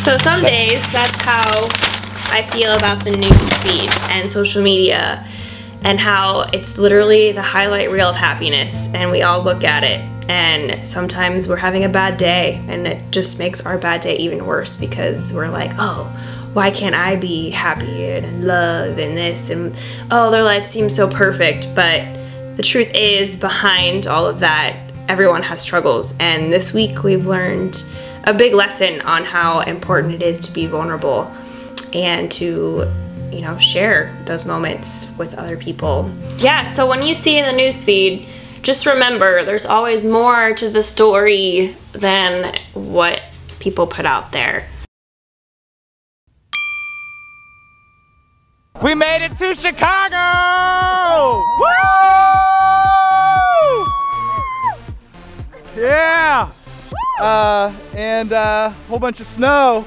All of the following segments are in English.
So some days, that's how I feel about the news feed and social media, and how it's literally the highlight reel of happiness, and we all look at it, and sometimes we're having a bad day, and it just makes our bad day even worse because we're like, oh, why can't I be happy and in love and this, and oh, their life seems so perfect. But the truth is, behind all of that, everyone has struggles, and this week we've learned a big lesson on how important it is to be vulnerable and to, you know, share those moments with other people. Yeah, so when you see in the newsfeed, just remember there's always more to the story than what people put out there. We made it to Chicago! Woo! Yeah! And a whole bunch of snow.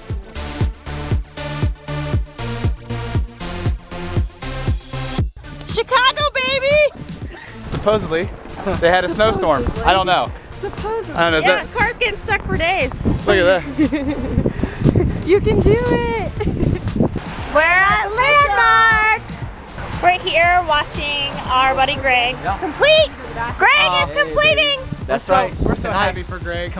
Chicago, baby! Supposedly, they had a snowstorm. I don't know. Supposedly. I don't know. Yeah, cars getting stuck for days. Look at that. You can do it! We're at Landmark! We're here watching our buddy Greg complete! Greg is completing! That's right. We're so happy for Greg.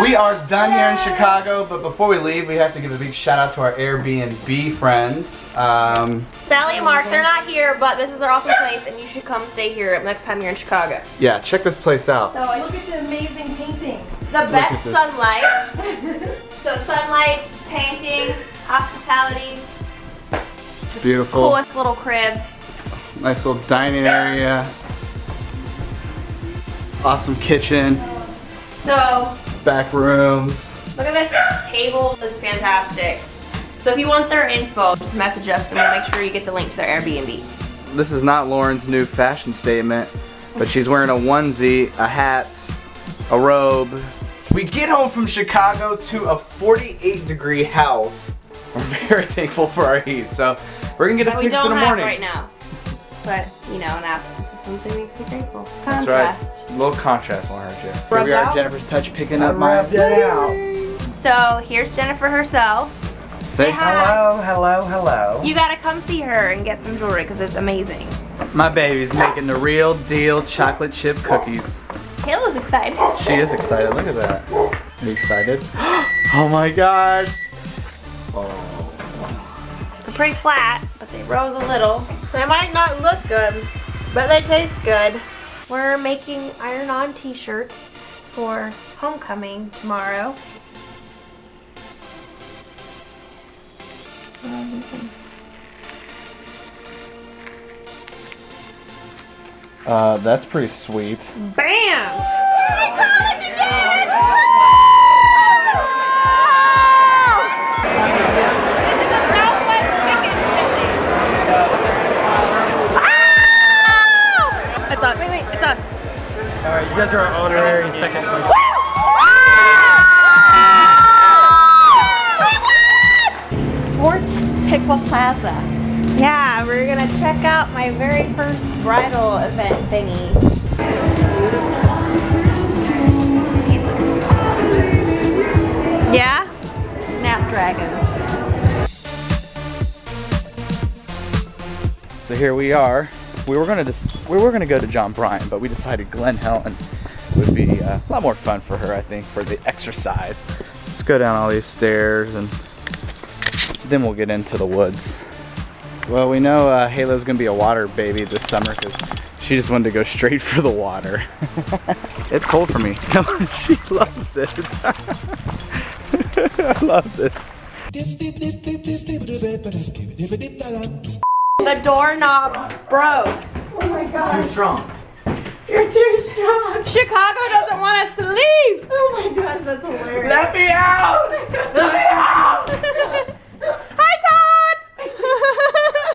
We are done here in Chicago, but before we leave, we have to give a big shout out to our Airbnb friends. Sally and Mark, they're not here, but this is their awesome place, and you should come stay here next time you're in Chicago. Yeah, check this place out. So look at the amazing paintings. The best sunlight. So sunlight, paintings, hospitality. Beautiful. Coolest little crib. Nice little dining area. Awesome kitchen. So back rooms. look at this table. This is fantastic. So if you want their info, just message us and we'll make sure you get the link to their Airbnb. This is not Lauren's new fashion statement, but she's wearing a onesie, a hat, a robe. We get home from Chicago to a 48-degree house. We're very thankful for our heat, so we're gonna get it fixed in the morning. Right now, but you know, an absence of something makes you grateful. That's Contrast. right. A little contrast won't hurt you. Here Rubbed we are, out? Jennifer's touch picking up my out. So here's Jennifer herself. Say hi. Hello, hello, hello. You gotta come see her and get some jewelry because it's amazing. My baby's making the real deal chocolate chip cookies. Kayla's excited. She is excited. Look at that. Are you excited? Oh my gosh. They're pretty flat, but they rose a little. They might not look good, but they taste good. We're making iron-on t-shirts for homecoming tomorrow. That's pretty sweet. Bam! College again! It's us. Wait, it's us. Alright, you guys are honorary second place. Fort Piqua Plaza. Yeah, we're gonna check out my very first bridal event thingy. Yeah? Snapdragons. So here we are. We were gonna go to John Bryan, but we decided Glen Helen would be a lot more fun for her, I think, for the exercise. Let's go down all these stairs and then we'll get into the woods. Well, we know Halo's gonna be a water baby this summer because she just wanted to go straight for the water. It's cold for me. She loves it. I love this. The doorknob broke. Oh my god. Too strong. You're too strong. Chicago doesn't want us to leave. Oh my gosh, that's hilarious. Let me out! Let me out!